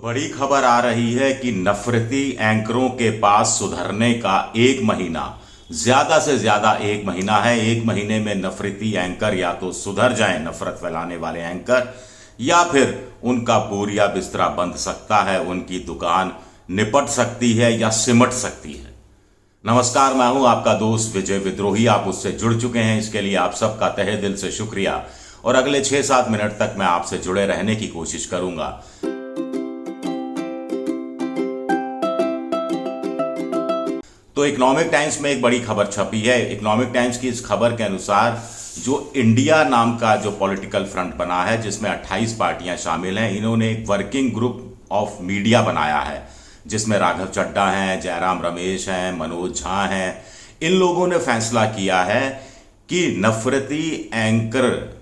बड़ी खबर आ रही है कि नफरती एंकरों के पास सुधरने का 1 महीना, ज्यादा से ज्यादा 1 महीना है। 1 महीने में नफरती एंकर या तो सुधर जाएं, नफरत फैलाने वाले एंकर, या फिर उनका बोरिया बिस्तरा बंध सकता है, उनकी दुकान निपट सकती है या सिमट सकती है। नमस्कार, मैं हूं आपका दोस्त विजय विद्रोही। आप उससे जुड़ चुके हैं, इसके लिए आप सबका तहे दिल से शुक्रिया। और अगले 6-7 मिनट तक मैं आपसे जुड़े रहने की कोशिश करूंगा। तो इकोनॉमिक टाइम्स में एक बड़ी खबर छपी है। इकोनॉमिक टाइम्स की इस खबर के अनुसार जो इंडिया नाम का जो पॉलिटिकल फ्रंट बना है, जिसमें 28 पार्टियां शामिल हैं, इन्होंने एक वर्किंग ग्रुप ऑफ मीडिया बनाया है, जिसमें राघव चड्ढा हैं, जयराम रमेश हैं, मनोज झा हैं। इन लोगों ने फैसला किया है कि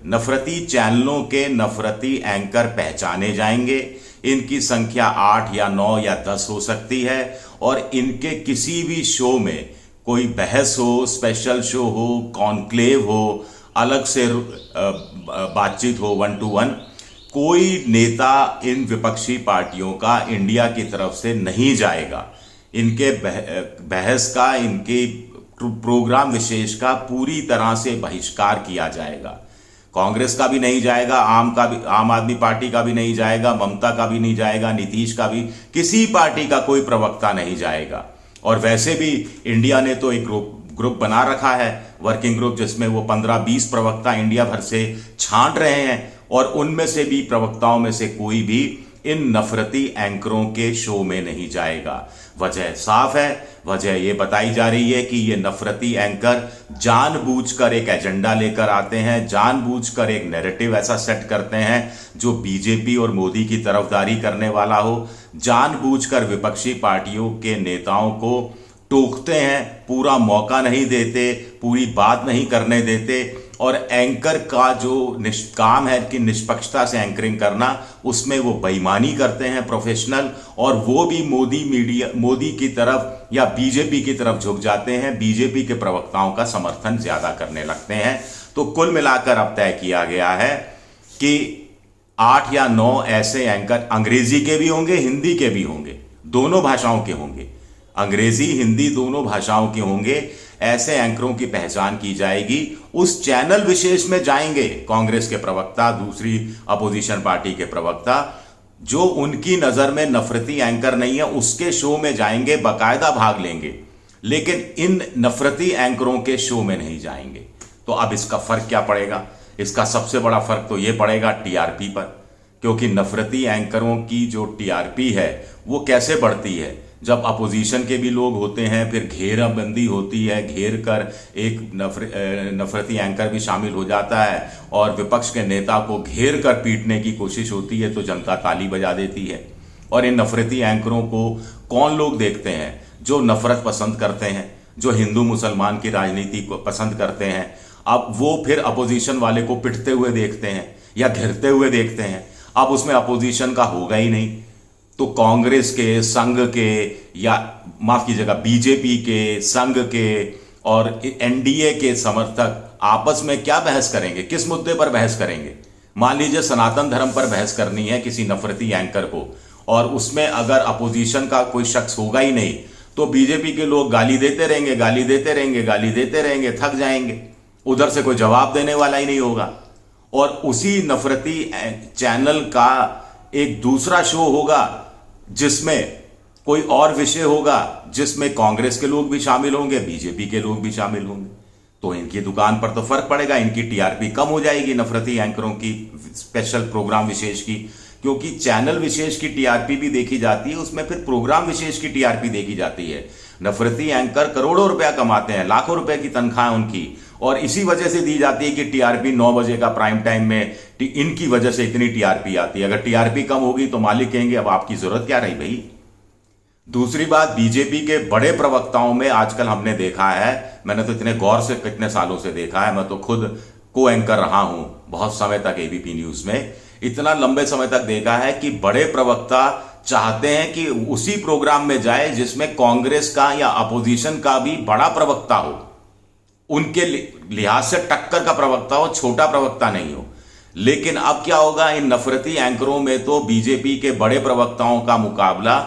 नफरती चैनलों के नफरती एंकर पहचाने जाएंगे। इनकी संख्या 8 या 9 या 10 हो सकती है और इनके किसी भी शो में, कोई बहस हो, स्पेशल शो हो, कॉन्क्लेव हो, अलग से बातचीत हो 1 to 1, कोई नेता इन विपक्षी पार्टियों का इंडिया की तरफ से नहीं जाएगा। इनके बहस का, इनके प्रोग्राम विशेष का पूरी तरह से बहिष्कार किया जाएगा। कांग्रेस का भी नहीं जाएगा, आम आदमी पार्टी का भी नहीं जाएगा, ममता का भी नहीं जाएगा, नीतीश का भी, किसी पार्टी का कोई प्रवक्ता नहीं जाएगा। और वैसे भी इंडिया ने तो एक ग्रुप बना रखा है, वर्किंग ग्रुप, जिसमें वो 15-20 प्रवक्ता इंडिया भर से छांट रहे हैं और उनमें से भी प्रवक्ताओं में से कोई भी इन नफरती एंकरों के शो में नहीं जाएगा। वजह साफ है, वजह ये बताई जा रही है कि ये नफरती एंकर जानबूझकर एक एजेंडा लेकर आते हैं, जानबूझकर एक नैरेटिव ऐसा सेट करते हैं जो बीजेपी और मोदी की तरफदारी करने वाला हो, जानबूझकर विपक्षी पार्टियों के नेताओं को टोकते हैं, पूरा मौका नहीं देते, पूरी बात नहीं करने देते। और एंकर का जो काम है कि निष्पक्षता से एंकरिंग करना, उसमें वो बेईमानी करते हैं प्रोफेशनल, और वो भी मोदी की तरफ या बीजेपी की तरफ झुक जाते हैं, बीजेपी के प्रवक्ताओं का समर्थन ज्यादा करने लगते हैं। तो कुल मिलाकर अब तय किया गया है कि 8 या 9 ऐसे एंकर, अंग्रेजी के भी होंगे, हिंदी के भी होंगे, दोनों भाषाओं के होंगे, अंग्रेजी हिंदी दोनों भाषाओं के होंगे, ऐसे एंकरों की पहचान की जाएगी। उस चैनल विशेष में जाएंगे कांग्रेस के प्रवक्ता, दूसरी अपोजिशन पार्टी के प्रवक्ता, जो उनकी नजर में नफरती एंकर नहीं है, उसके शो में जाएंगे, बाकायदा भाग लेंगे, लेकिन इन नफरती एंकरों के शो में नहीं जाएंगे। तो अब इसका फर्क क्या पड़ेगा? इसका सबसे बड़ा फर्क तो यह पड़ेगा टीआरपी पर, क्योंकि नफरती एंकरों की जो टीआरपी है वो कैसे बढ़ती है? जब अपोजिशन के भी लोग होते हैं, फिर घेराबंदी होती है, घेर कर एक नफरती एंकर भी शामिल हो जाता है और विपक्ष के नेता को घेर कर पीटने की कोशिश होती है, तो जनता ताली बजा देती है। और इन नफरती एंकरों को कौन लोग देखते हैं? जो नफरत पसंद करते हैं, जो हिंदू मुसलमान की राजनीति को पसंद करते हैं। अब वो फिर अपोजिशन वाले को पिटते हुए देखते हैं या घेरते हुए देखते हैं। अब उसमें अपोजिशन का होगा ही नहीं, तो कांग्रेस के, संघ के, या माफ कीजिएगा, बीजेपी के, संघ के और एनडीए के समर्थक आपस में क्या बहस करेंगे? किस मुद्दे पर बहस करेंगे? मान लीजिए सनातन धर्म पर बहस करनी है किसी नफरती एंकर को, और उसमें अगर अपोजिशन का कोई शख्स होगा ही नहीं, तो बीजेपी के लोग गाली देते रहेंगे, गाली देते रहेंगे, गाली देते रहेंगे, थक जाएंगे, उधर से कोई जवाब देने वाला ही नहीं होगा। और उसी नफरती चैनल का एक दूसरा शो होगा जिसमें कोई और विषय होगा, जिसमें कांग्रेस के लोग भी शामिल होंगे, बीजेपी के लोग भी शामिल होंगे। तो इनकी दुकान पर तो फर्क पड़ेगा, इनकी टीआरपी कम हो जाएगी नफरती एंकरों की, स्पेशल प्रोग्राम विशेष की, क्योंकि चैनल विशेष की टीआरपी भी देखी जाती है, उसमें फिर प्रोग्राम विशेष की टीआरपी देखी जाती है। नफरती एंकर करोड़ों रुपया कमाते हैं, लाखों रुपए की तनख्वाह है उनकी, और इसी वजह से दी जाती है कि टीआरपी 9 बजे का प्राइम टाइम में, इनकी वजह से इतनी टीआरपी आती है। अगर टीआरपी कम होगी तो मालिक कहेंगे अब आपकी जरूरत क्या रही भाई। दूसरी बात, बीजेपी के बड़े प्रवक्ताओं में आजकल हमने देखा है, मैंने तो इतने गौर से कितने सालों से देखा है, मैं तो खुद को एंकर रहा हूं बहुत समय तक एबीपी न्यूज में, इतना लंबे समय तक देखा है कि बड़े प्रवक्ता चाहते हैं कि उसी प्रोग्राम में जाए जिसमें कांग्रेस का या अपोजिशन का भी बड़ा प्रवक्ता हो, उनके लिहाज से टक्कर का प्रवक्ता हो, छोटा प्रवक्ता नहीं हो। लेकिन अब क्या होगा, इन नफरती एंकरों में तो बीजेपी के बड़े प्रवक्ताओं का मुकाबला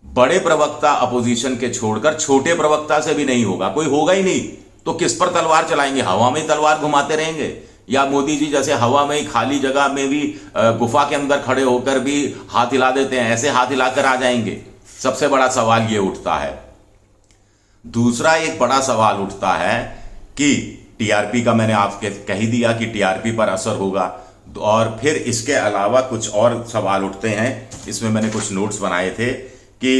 बड़े प्रवक्ता अपोजिशन के छोड़कर छोटे प्रवक्ता से भी नहीं होगा, कोई होगा ही नहीं। तो किस पर तलवार चलाएंगे? हवा में ही तलवार घुमाते रहेंगे, या मोदी जी जैसे हवा में ही खाली जगह में भी गुफा के अंदर खड़े होकर भी हाथ हिला देते हैं, ऐसे हाथ हिलाकर आ जाएंगे? सबसे बड़ा सवाल ये उठता है। दूसरा एक बड़ा सवाल उठता है कि टीआरपी का मैंने आपके कह ही दिया कि टीआरपी पर असर होगा, और फिर इसके अलावा कुछ और सवाल उठते हैं। इसमें मैंने कुछ नोट्स बनाए थे कि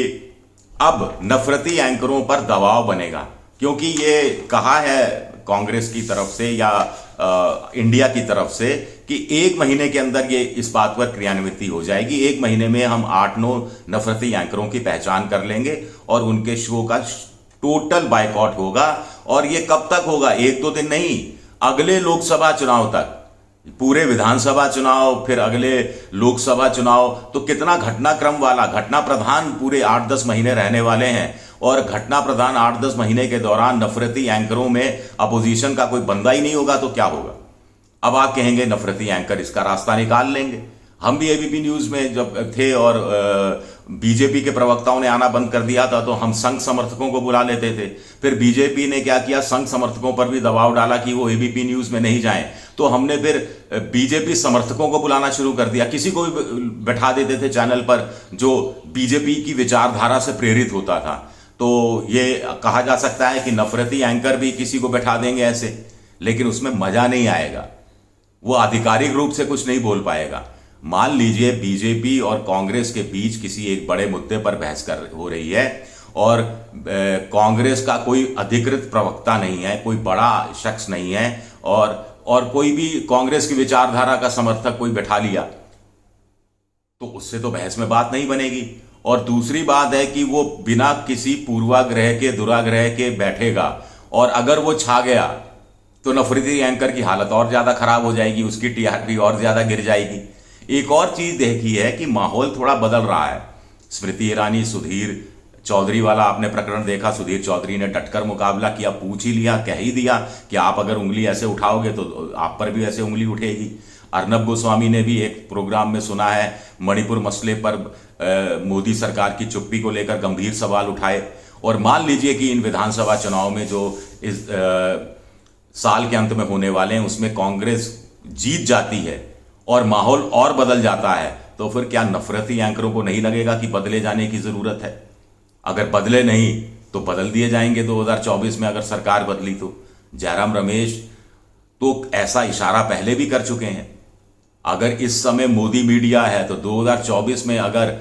अब नफरती एंकरों पर दबाव बनेगा, क्योंकि ये कहा है कांग्रेस की तरफ से या इंडिया की तरफ से कि 1 महीने के अंदर ये इस बात पर क्रियान्वित हो जाएगी। 1 महीने में हम 8-9 नफरती एंकरों की पहचान कर लेंगे और उनके शो का टोटल बायकॉट होगा। और ये कब तक होगा? 1-2 दिन नहीं, अगले लोकसभा चुनाव तक, पूरे विधानसभा चुनाव, फिर अगले लोकसभा चुनाव। तो कितना घटनाक्रम वाला, घटना प्रधान पूरे 8-10 महीने रहने वाले हैं, और घटना प्रधान 8-10 महीने के दौरान नफरती एंकरों में अपोजिशन का कोई बंदा ही नहीं होगा तो क्या होगा? अब आप कहेंगे नफरती एंकर इसका रास्ता निकाल लेंगे। हम भी एबीपी न्यूज में जब थे और बीजेपी के प्रवक्ताओं ने आना बंद कर दिया था तो हम संघ समर्थकों को बुला लेते थे। फिर बीजेपी ने क्या किया, संघ समर्थकों पर भी दबाव डाला कि वो एबीपी न्यूज में नहीं जाएं, तो हमने फिर बीजेपी समर्थकों को बुलाना शुरू कर दिया। किसी को भी बैठा देते थे चैनल पर जो बीजेपी की विचारधारा से प्रेरित होता था। तो ये कहा जा सकता है कि नफरती एंकर भी किसी को बैठा देंगे ऐसे, लेकिन उसमें मजा नहीं आएगा, वो आधिकारिक रूप से कुछ नहीं बोल पाएगा। मान लीजिए बीजेपी और कांग्रेस के बीच किसी एक बड़े मुद्दे पर बहस हो रही है और कांग्रेस का कोई अधिकृत प्रवक्ता नहीं है, कोई बड़ा शख्स नहीं है, और कोई भी कांग्रेस की विचारधारा का समर्थक कोई बैठा लिया, तो उससे तो बहस में बात नहीं बनेगी। और दूसरी बात है कि वो बिना किसी पूर्वाग्रह के, दुराग्रह के बैठेगा, और अगर वो छा गया तो नफरती एंकर की हालत और ज्यादा खराब हो जाएगी, उसकी टीआरपी और ज्यादा गिर जाएगी। एक और चीज देखी है कि माहौल थोड़ा बदल रहा है। स्मृति ईरानी, सुधीर चौधरी वाला आपने प्रकरण देखा, सुधीर चौधरी ने डटकर मुकाबला किया, पूछ ही लिया, कह ही दिया कि आप अगर उंगली ऐसे उठाओगे तो आप पर भी ऐसे उंगली उठेगी। अर्नब गोस्वामी ने भी एक प्रोग्राम में सुना है मणिपुर मसले पर मोदी सरकार की चुप्पी को लेकर गंभीर सवाल उठाए। और मान लीजिए कि इन विधानसभा चुनाव में जो इस साल के अंत में होने वाले हैं उसमें कांग्रेस जीत जाती है और माहौल और बदल जाता है, तो फिर क्या नफरती एंकरों को नहीं लगेगा कि बदले जाने की जरूरत है? अगर बदले नहीं तो बदल दिए जाएंगे 2024 में, अगर सरकार बदली तो। जयराम रमेश तो ऐसा इशारा पहले भी कर चुके हैं। अगर इस समय मोदी मीडिया है तो 2024 में अगर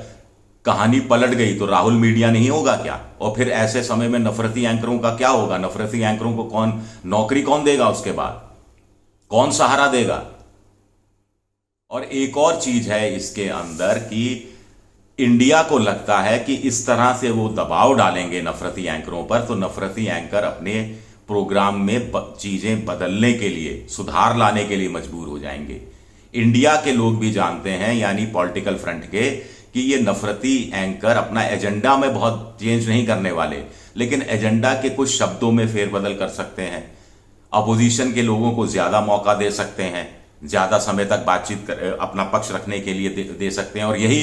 कहानी पलट गई तो राहुल मीडिया नहीं होगा क्या? और फिर ऐसे समय में नफरती एंकरों का क्या होगा? नफरती एंकरों को कौन नौकरी कौन देगा? उसके बाद कौन सहारा देगा? और एक और चीज है इसके अंदर कि इंडिया को लगता है कि इस तरह से वो दबाव डालेंगे नफरती एंकरों पर, तो नफरती एंकर अपने प्रोग्राम में चीजें बदलने के लिए, सुधार लाने के लिए मजबूर हो जाएंगे। इंडिया के लोग भी जानते हैं, यानी पॉलिटिकल फ्रंट के, कि ये नफरती एंकर अपना एजेंडा में बहुत चेंज नहीं करने वाले, लेकिन एजेंडा के कुछ शब्दों में फेरबदल कर सकते हैं। अपोजिशन के लोगों को ज्यादा मौका दे सकते हैं, ज्यादा समय तक बातचीत अपना पक्ष रखने के लिए दे सकते हैं, और यही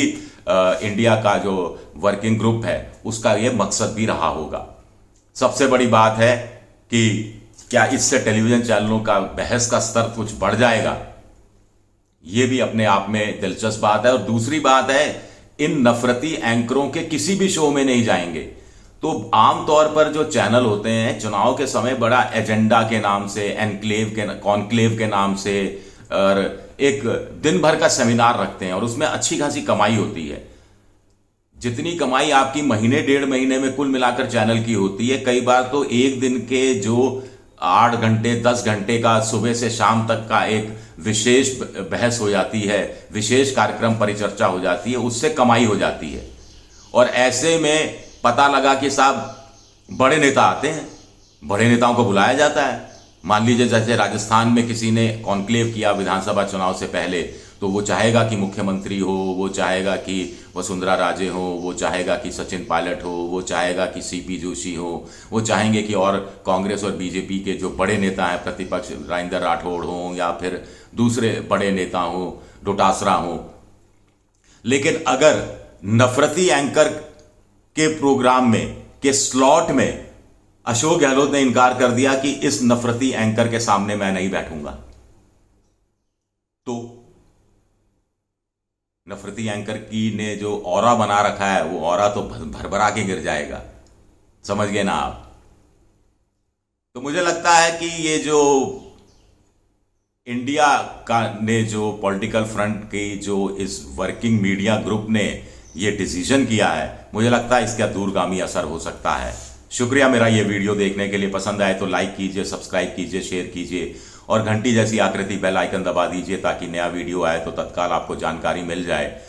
इंडिया का जो वर्किंग ग्रुप है उसका ये मकसद भी रहा होगा। सबसे बड़ी बात है कि क्या इससे टेलीविजन चैनलों का बहस का स्तर कुछ बढ़ जाएगा? ये भी अपने आप में दिलचस्प बात है। और दूसरी बात है, इन नफरती एंकरों के किसी भी शो में नहीं जाएंगे। तो आमतौर पर जो चैनल होते हैं चुनाव के समय बड़ा एजेंडा के नाम से, कॉन्क्लेव के नाम से, और एक दिन भर का सेमिनार रखते हैं और उसमें अच्छी खासी कमाई होती है। जितनी कमाई आपकी महीने 1.5 महीने में कुल मिलाकर चैनल की होती है, कई बार तो एक दिन के जो 8 घंटे 10 घंटे का सुबह से शाम तक का एक विशेष बहस हो जाती है, विशेष कार्यक्रम परिचर्चा हो जाती है, उससे कमाई हो जाती है। और ऐसे में पता लगा कि साहब बड़े नेता आते हैं, बड़े नेताओं को बुलाया जाता है। मान लीजिए जैसे राजस्थान में किसी ने कॉन्क्लेव किया विधानसभा चुनाव से पहले, तो वो चाहेगा कि मुख्यमंत्री हो, वो चाहेगा कि वसुंधरा राजे हो, वो चाहेगा कि सचिन पायलट हो, वो चाहेगा कि सीपी जोशी हो, वो चाहेंगे कि और कांग्रेस और बीजेपी के जो बड़े नेता हैं प्रतिपक्ष, राजेंद्र राठौड़ हो या फिर दूसरे बड़े नेता हो, डोटासरा हो। लेकिन अगर नफरती एंकर के प्रोग्राम में के स्लॉट में अशोक गहलोत ने इनकार कर दिया कि इस नफरती एंकर के सामने मैं नहीं बैठूंगा, तो नफरती एंकर की ने जो ऑरा बना रखा है वो ऑरा तो भरभरा के गिर जाएगा। समझ गए ना आप? तो मुझे लगता है कि ये जो इंडिया का ने जो पॉलिटिकल फ्रंट की जो इस वर्किंग मीडिया ग्रुप ने ये डिसीजन किया है, मुझे लगता है इसका दूरगामी असर हो सकता है। शुक्रिया मेरा ये वीडियो देखने के लिए। पसंद आए तो लाइक कीजिए, सब्सक्राइब कीजिए, शेयर कीजिए और घंटी जैसी आकृति बेल आइकन दबा दीजिए ताकि नया वीडियो आए तो तत्काल आपको जानकारी मिल जाए।